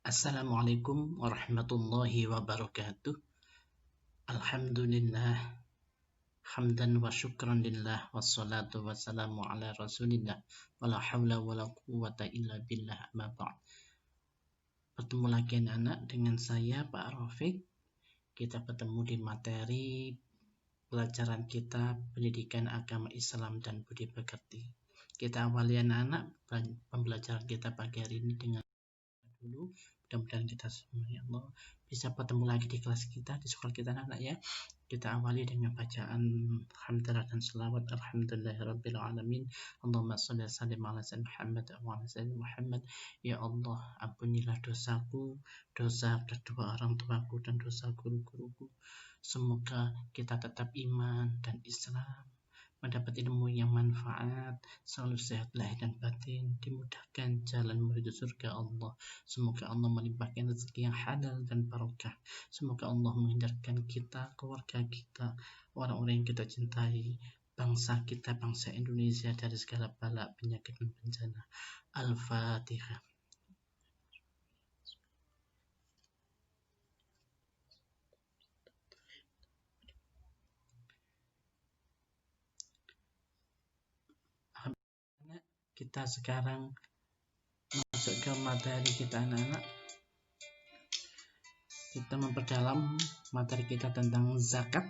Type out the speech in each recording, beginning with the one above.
Assalamualaikum warahmatullahi wabarakatuh. Alhamdulillah, hamdan wa syukran lillah, wassalatu wassalamu ala rasulillah, wala hawla wala quwwata illa billah, amma ba'd. Bertemu lagi anak-anak dengan saya Pak Rafiq. Kita bertemu di materi pelajaran kita pendidikan agama Islam dan budi pekerti. Kita awali anak-anak pembelajaran kita pagi hari ini dengan dulu. Mudah-mudahan kita semua ya Allah bisa bertemu lagi di kelas kita, di sekolah kita anak-anak ya. Kita awali dengan bacaan hamdalah dan selawat. Alhamdulillahirabbil alamin. Allahumma shalli wa sallim ala sayyidina Muhammad wa ala sayyidina Muhammad. Ya Allah, ampunilah dosaku, dosa kedua orang tuaku dan dosa guru-guruku. Semoga kita tetap iman dan Islam, mendapat ilmu yang manfaat, selalu sehat lahir dan batin, dimudahkan jalan menuju surga Allah. Semoga Allah melimpahkan rezeki yang halal dan barokah. Semoga Allah menghindarkan kita, keluarga kita, orang-orang yang kita cintai, bangsa kita, bangsa Indonesia dari segala bala, penyakit dan bencana. Al-Fatihah. Kita sekarang masuk ke materi kita anak-anak. Kita memperdalam materi kita tentang zakat.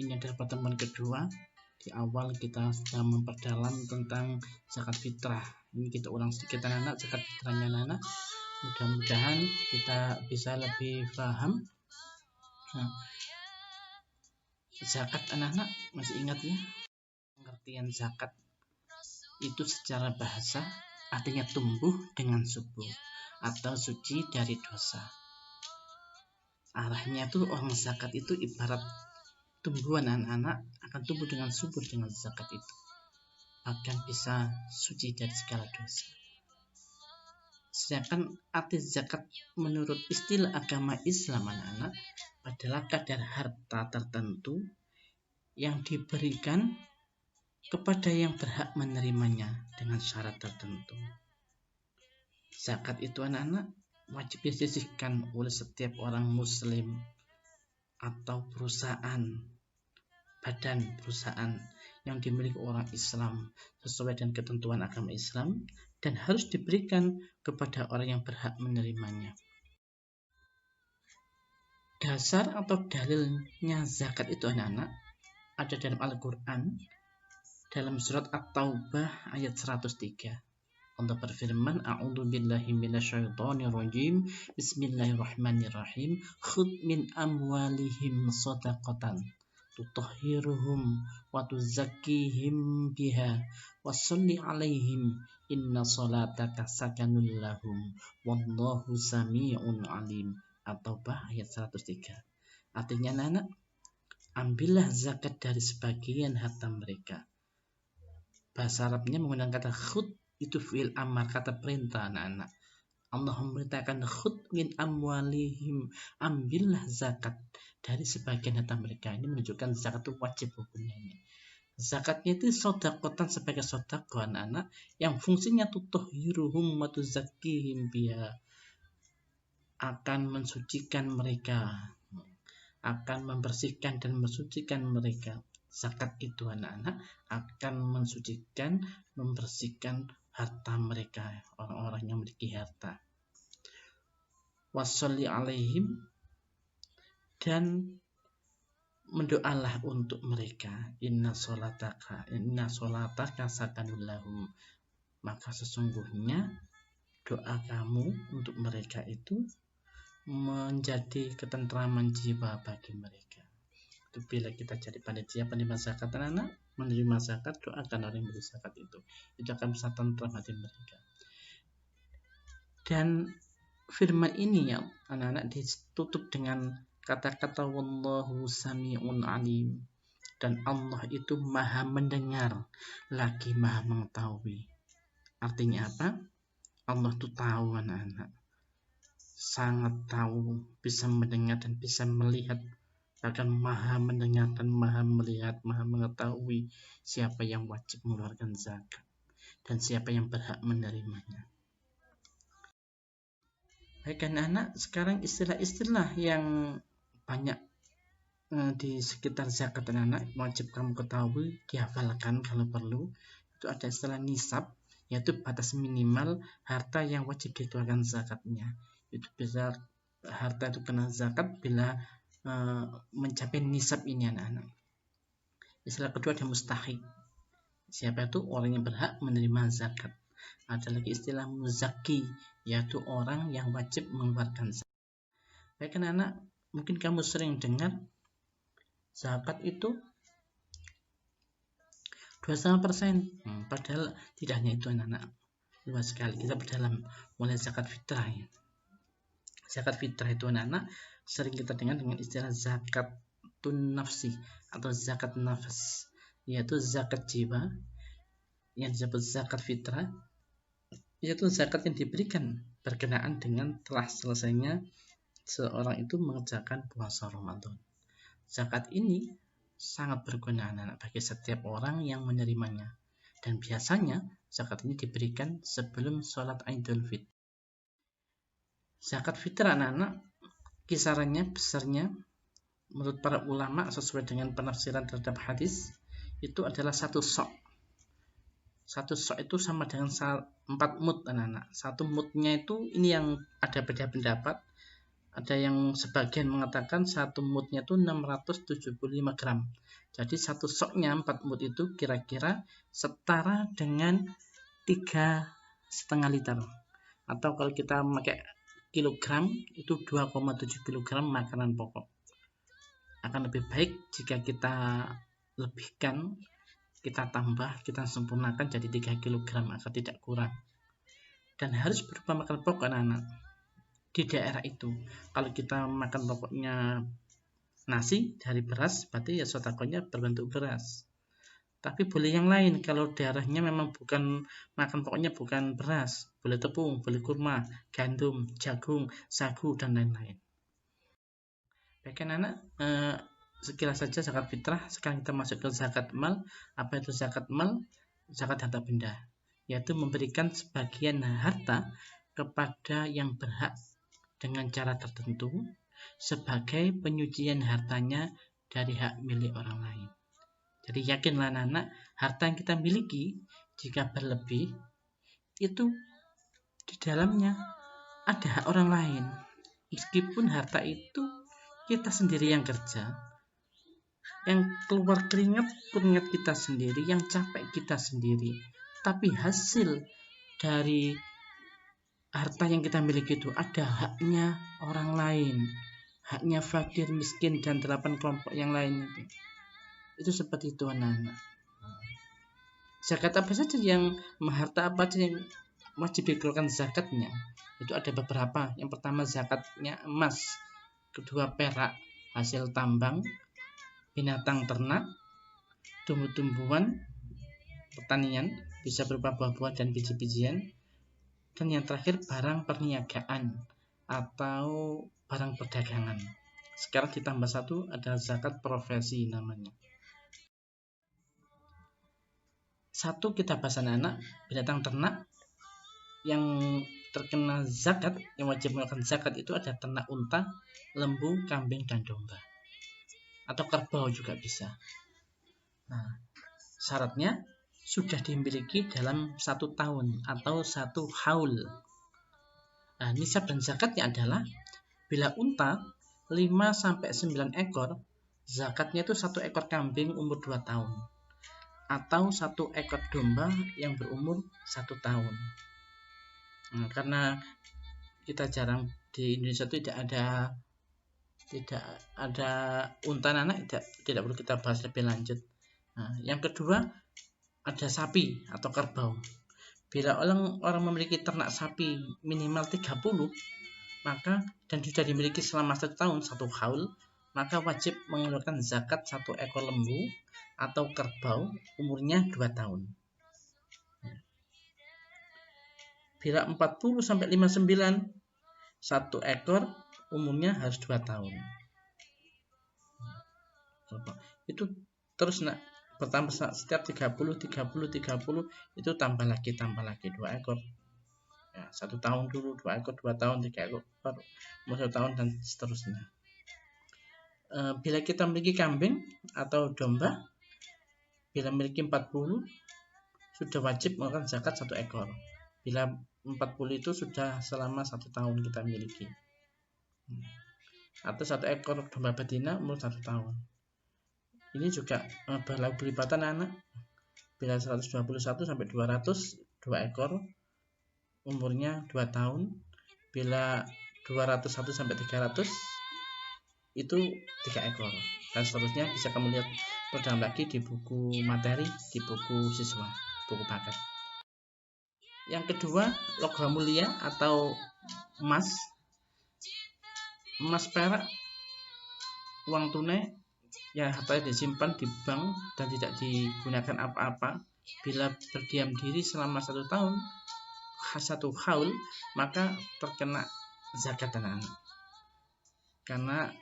Ini adalah pertemuan kedua. Di awal kita sudah memperdalam tentang zakat fitrah. Ini kita ulang sedikit anak-anak, zakat fitrahnya anak-anak. Mudah-mudahan kita bisa lebih paham. Zakat anak-anak masih ingat ya? Pengertian zakat itu secara bahasa artinya tumbuh dengan subur atau suci dari dosa. Arahnya tuh orang zakat itu ibarat tumbuhan anak-anak akan tumbuh dengan subur dengan zakat itu, akan bisa suci dari segala dosa. Sedangkan arti zakat menurut istilah agama Islam anak-anak adalah kadar harta tertentu yang diberikan kepada yang berhak menerimanya dengan syarat tertentu. Zakat itu anak-anak wajib disisihkan oleh setiap orang muslim atau perusahaan, badan perusahaan yang dimiliki orang Islam sesuai dengan ketentuan agama Islam dan harus diberikan kepada orang yang berhak menerimanya. Dasar atau dalilnya zakat itu anak-anak ada dalam Al-Quran dalam surat At-Taubah ayat 103. Allah berfirman, A'udzu billahi minasyaitonir rajim. Bismillahirrahmanirrahim. Khudh min amwalihim shadaqatan tutahhiruhum wa tuzakkihim biha wa shalli 'alaihim inna salataka sakanul lahum wallahu samii'un 'alim. At-Taubah ayat 103. Artinya anak-anak, ambillah zakat dari sebagian harta mereka. Bahasa Arabnya menggunakan kata khud, itu fi'il amar, kata perintah anak-anak. Allah memerintahkan khud min amwalihim, ambillah zakat dari sebagian harta mereka. Ini menunjukkan zakat itu wajib hukumnya ini. Zakatnya itu sodakotan sebagai sodako anak-anak yang fungsinya tutahhiruhum wa tuzakkihim biha, akan mensucikan mereka, akan membersihkan dan mensucikan mereka. Zakat itu anak-anak akan mensucikan, membersihkan harta mereka, orang-orang yang memiliki harta. Washolli alaihim, dan mendoalah untuk mereka. Inna solataka sakanul lahum, maka sesungguhnya doa kamu untuk mereka itu menjadi ketentraman jiwa bagi mereka. Bila kita jadi panitia penerima zakat anak-anak, menerima zakat, doakan orang yang beri zakat itu akan bisa tentram hati mereka. Dan firman ini ya anak-anak ditutup dengan kata-kata wallahu sami'un alim, dan Allah itu maha mendengar lagi maha mengetahui. Artinya apa? Allah itu tahu anak-anak, sangat tahu, bisa mendengar dan bisa melihat, bahkan maha mendengar dan maha melihat, maha mengetahui siapa yang wajib mengeluarkan zakat dan siapa yang berhak menerimanya. Baik anak-anak, sekarang istilah-istilah yang banyak di sekitar zakat anak-anak wajib kamu ketahui, dihafalkan kalau perlu. Itu ada istilah nisab, yaitu batas minimal harta yang wajib dikeluarkan zakatnya. Itu bisa harta itu kena zakat bila mencapai nisab ini anak-anak. Istilah kedua ada mustahik. Siapa itu? Orang yang berhak menerima zakat. Ada lagi istilah muzaki, yaitu orang yang wajib mengeluarkan zakat. Baik anak-anak, mungkin kamu sering dengar zakat itu 25%. Padahal tidak hanya itu anak-anak, luas sekali. Kita berdalam mulai zakat fitrah ya. Zakat fitrah itu anak-anak sering kita dengar dengan istilah zakatun nafsi atau zakat nafas, yaitu zakat jiwa yang disebut zakat fitrah, yaitu zakat yang diberikan berkenaan dengan telah selesainya seorang itu mengerjakan puasa Ramadan. Zakat ini sangat berguna anak-anak bagi setiap orang yang menerimanya, dan biasanya zakat ini diberikan sebelum sholat Idul Fitri. Zakat fitrah anak-anak kisarannya besarnya menurut para ulama sesuai dengan penafsiran terhadap hadis itu adalah 1 sok. 1 sok itu sama dengan 4 mud anak-anak. 1 mudnya itu ini yang ada beda pendapat. Ada yang sebagian mengatakan 1 mudnya itu 675 gram. Jadi 1 soknya 4 mud itu kira-kira setara dengan 3,5 liter. Atau kalau kita memakai kilogram itu 2,7 kilogram makanan pokok. Akan lebih baik jika kita lebihkan, kita tambah, kita sempurnakan jadi 3 kg agar tidak kurang. Dan harus berupa makan pokok anak-anak di daerah itu. Kalau kita makan pokoknya nasi dari beras, berarti ya sodakonya berbentuk beras. Tapi boleh yang lain, kalau daerahnya memang bukan makan pokoknya bukan beras, boleh tepung, boleh kurma, gandum, jagung, sagu, dan lain-lain. Baik anak-anak, sekilas saja zakat fitrah. Sekarang kita masuk ke zakat mal. Apa itu zakat mal? Zakat harta benda, yaitu memberikan sebagian harta kepada yang berhak dengan cara tertentu sebagai penyucian hartanya dari hak milik orang lain. Jadi yakinlah anak-anak, harta yang kita miliki jika berlebih itu di dalamnya ada hak orang lain. Meskipun harta itu kita sendiri yang kerja, yang keluar keringat kita sendiri, yang capek kita sendiri, tapi hasil dari harta yang kita miliki itu ada haknya orang lain, haknya fakir, miskin, dan 8 kelompok yang lain itu seperti itu anak-anak. Zakat apa saja yang harta apa saja yang wajib dikeluarkan zakatnya? Itu ada beberapa. Yang pertama zakatnya emas, kedua perak hasil tambang, binatang ternak, tumbuh-tumbuhan, pertanian bisa berupa buah-buahan dan biji-bijian, dan yang terakhir barang perniagaan atau barang perdagangan. Sekarang ditambah 1 ada zakat profesi namanya. 1 kita bahas anak-anak, binatang ternak yang terkena zakat, yang wajib melakukan zakat itu ada ternak unta, lembu, kambing, dan domba. Atau kerbau juga bisa. Nah, syaratnya sudah dimiliki dalam 1 tahun atau 1 haul. Nah, nisab dan zakatnya adalah bila unta 5-9 ekor, zakatnya itu 1 ekor kambing umur 2 tahun atau 1 ekor domba yang berumur 1 tahun. Nah, karena kita jarang di Indonesia itu tidak ada unta anak, tidak perlu kita bahas lebih lanjut. Nah, yang kedua ada sapi atau kerbau. Bila orang memiliki ternak sapi minimal 30, maka dan sudah dimiliki selama 1 tahun 1 haul, maka wajib mengeluarkan zakat 1 ekor lembu atau kerbau umurnya 2 tahun. Bila 40-59, 1 ekor umumnya harus 2 tahun. Itu terus bertambah setiap 30 itu tambah lagi 2 ekor. Ya, 1 tahun dulu, 2 ekor, 2 tahun, 3 ekor, umur 1 tahun dan seterusnya. Bila kita memiliki kambing atau domba, bila memiliki 40 sudah wajib mengeluarkan zakat 1 ekor. Bila 40 itu sudah selama 1 tahun kita miliki. Atau 1 ekor domba betina umur 1 tahun. Ini juga berlaku pelipatan anak. Bila 121 sampai 200, 2 ekor umurnya 2 tahun. Bila 201 sampai 300 itu 3 ekor. Dan seterusnya bisa kamu lihat lebih lagi di buku materi, di buku siswa, buku paket. Yang kedua, logam mulia atau emas. Emas, perak, uang tunai yang hartanya disimpan di bank dan tidak digunakan apa-apa, bila berdiam diri selama 1 tahun, 1 haul, maka terkena zakat anak-anak. Karena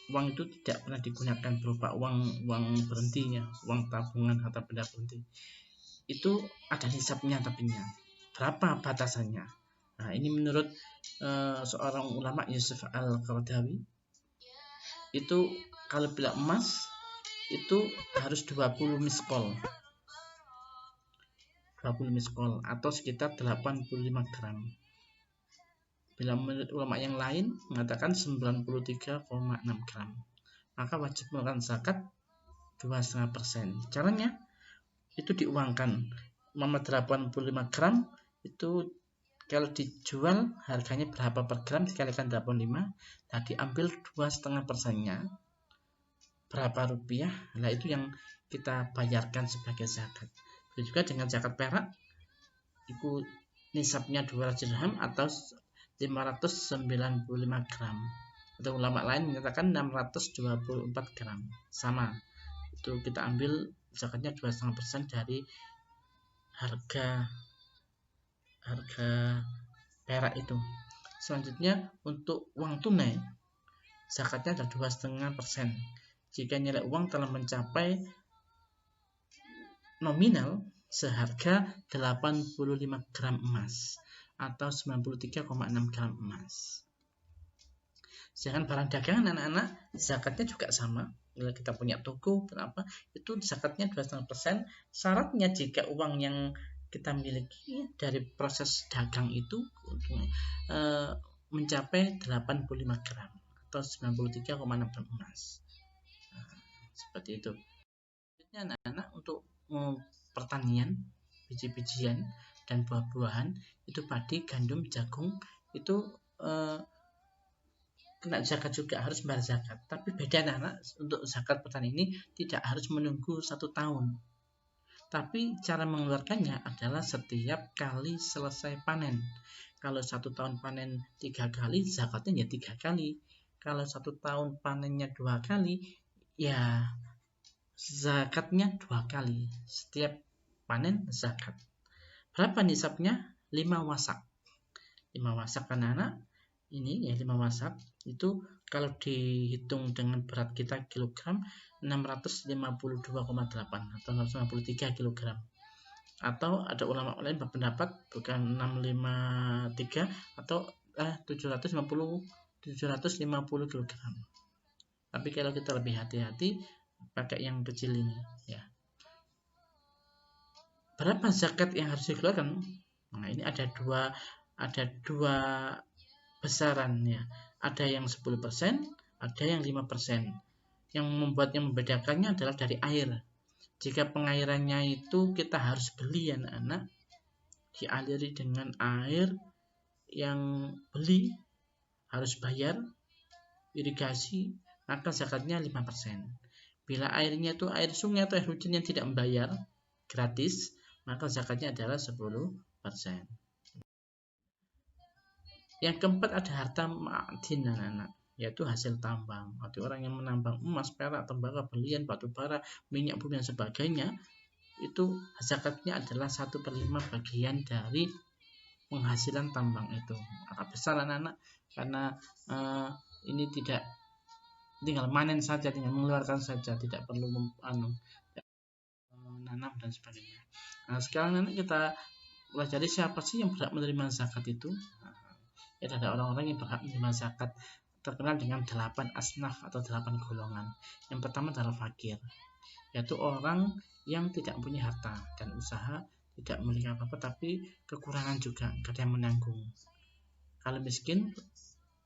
uang itu tidak pernah digunakan berupa uang berhentinya, uang tabungan atau benda berhenti. Itu ada nisabnya, tapinya berapa batasannya. Nah, ini menurut seorang ulama, Yusuf Al-Qaradawi, itu kalau bila emas itu harus 20 miskol. 20 miskol atau sekitar 85 gram. Bila menurut ulama yang lain mengatakan 93,6 gram, maka wajib mengeluarkan zakat 2,5%. Caranya itu diuangkan. 85 gram itu kalau dijual harganya berapa per gram dikalikan 85, nah diambil 2,5%-nya berapa rupiah, nah itu yang kita bayarkan sebagai zakat. Begitu juga dengan zakat perak, itu nisabnya 200 dirham atau 595 gram. Atau ulama lain menyatakan 624 gram. Sama. Itu kita ambil zakatnya 2,5% dari harga perak itu. Selanjutnya untuk uang tunai, zakatnya ada 2,5%. Jika nilai uang telah mencapai nominal seharga 85 gram emas atau 93,6 gram emas. Sedangkan barang dagangan anak-anak zakatnya juga sama. Bila kita punya toko berapa, itu zakatnya 2,5%. Syaratnya jika uang yang kita miliki dari proses dagang itu mencapai 85 gram atau 93,6 gram emas. Seperti itu. Anak-anak untuk pertanian, biji-bijian dan buah-buahan itu padi, gandum, jagung itu kena zakat juga, harus bayar zakat. Tapi beda anak-anak, untuk zakat petani ini tidak harus menunggu 1 tahun. Tapi cara mengeluarkannya adalah setiap kali selesai panen. Kalau 1 tahun panen 3 kali, zakatnya ya 3 kali. Kalau 1 tahun panennya 2 kali, ya zakatnya 2 kali. Setiap panen zakat. Berapa nisabnya? 5 wasak. 5 wasak anak-anak. Ini ya 5 wasak. Itu kalau dihitung dengan berat kita kilogram, 652,8 atau 653 kilogram. Atau ada ulama lain berpendapat bukan 653 atau 750 kilogram. Tapi kalau kita lebih hati-hati pakai yang kecil ini ya. Berapa zakat yang harus dikeluarkan? Nah, ini ada dua besaran ya. Ada yang 10%, ada yang 5%. Yang membedakannya adalah dari air. Jika pengairannya itu kita harus beli anak-anak, dialiri dengan air yang beli, harus bayar irigasi, maka zakatnya 5%. Bila airnya itu air sungai atau air hujan yang tidak membayar, gratis, maka zakatnya adalah 10%. Yang keempat ada harta ma'din anak-anak, yaitu hasil tambang. Arti orang yang menambang emas, perak, tembaga, berlian, batu bara, minyak bumi dan sebagainya, itu zakatnya adalah 1/5 bagian dari penghasilan tambang itu. Agak besar anak-anak, karena ini tidak tinggal manen saja, tinggal mengeluarkan saja, tidak perlu menanam dan sebagainya. Nah, sekarang nanti kita Jadi siapa sih yang berhak menerima zakat itu? Ya, ada orang-orang yang berhak menerima zakat, terkenal dengan 8 asnaf atau 8 golongan. Yang pertama adalah fakir, yaitu orang yang tidak punya harta dan usaha, tidak memiliki apa-apa, tapi kekurangan juga, gak ada yang menanggung. Kalau miskin,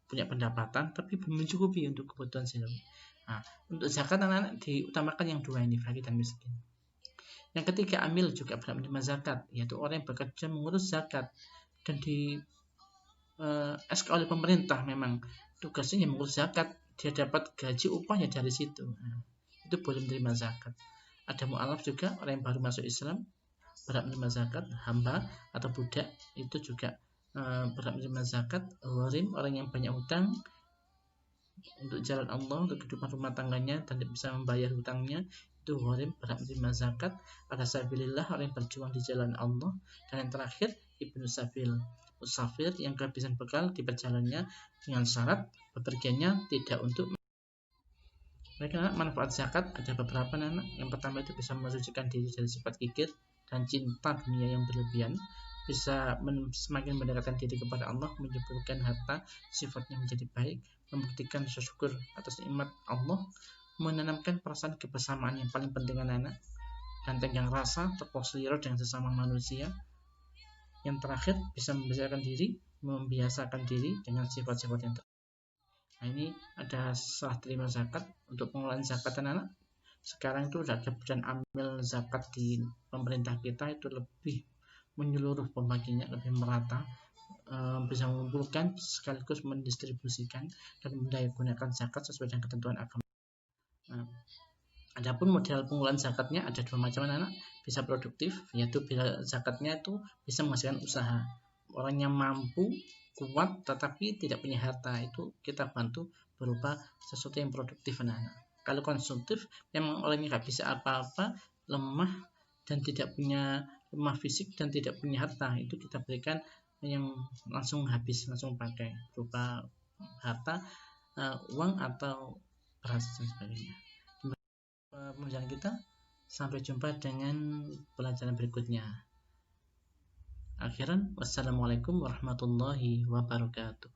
punya pendapatan tapi belum mencukupi untuk kebutuhan sehari. Nah, untuk zakat anak-anak diutamakan yang dua ini, fakir dan miskin. Yang ketiga, amil juga berhak menerima zakat, yaitu orang yang bekerja mengurus zakat dan di SK oleh pemerintah, memang tugasnya yang mengurus zakat, dia dapat gaji upahnya dari situ. Nah, itu boleh menerima zakat. Ada mu'alaf juga, orang yang baru masuk Islam berhak menerima zakat. Hamba atau budak itu juga berhak menerima zakat. Gharim, orang yang banyak hutang untuk jalan Allah, untuk kehidupan rumah tangganya dan tidak bisa membayar hutangnya, itu gharim, berhak menerima zakat. Ada sabilillah, orang yang berjuang di jalan Allah. Dan yang terakhir, ibnu sabil, musafir yang kehabisan bekal di perjalanannya, dengan syarat bepergiannya tidak untuk mereka. Manfaat zakat ada beberapa, anak. Yang pertama itu bisa mensucikan diri dari sifat kikir dan cinta dunia yang berlebihan, bisa semakin mendekatkan diri kepada Allah, menyebabkan harta sifatnya menjadi baik, membuktikan syukur atas nikmat Allah, menanamkan perasaan kebersamaan yang paling penting anak-anak, dan tenggang rasa terposiro dengan sesama manusia. Yang terakhir, bisa membiasakan diri dengan sifat-sifat yang terbaik. Nah, ini ada serah terima zakat. Untuk pengelolaan zakat anak-anak, sekarang itu sudah ada badan amil zakat di pemerintah kita, itu lebih menyeluruh pembaginya, lebih merata, bisa mengumpulkan sekaligus mendistribusikan dan menggunakan zakat sesuai dengan ketentuan agama. Nah, adapun model pengelolaan zakatnya ada dua macam anak. Bisa produktif, yaitu bila zakatnya itu bisa menghasilkan usaha. Orang yang mampu, kuat, tetapi tidak punya harta, itu kita bantu berupa sesuatu yang produktif anak-anak. Kalau konsumtif, memang orangnya nggak bisa apa-apa, lemah dan tidak punya lemah fisik dan tidak punya harta, itu kita berikan yang langsung habis, langsung pakai berupa harta, uang atau beras dan sebagainya. Pembelajaran kita, sampai jumpa dengan pelajaran berikutnya. Akhiran, wassalamualaikum warahmatullahi wabarakatuh.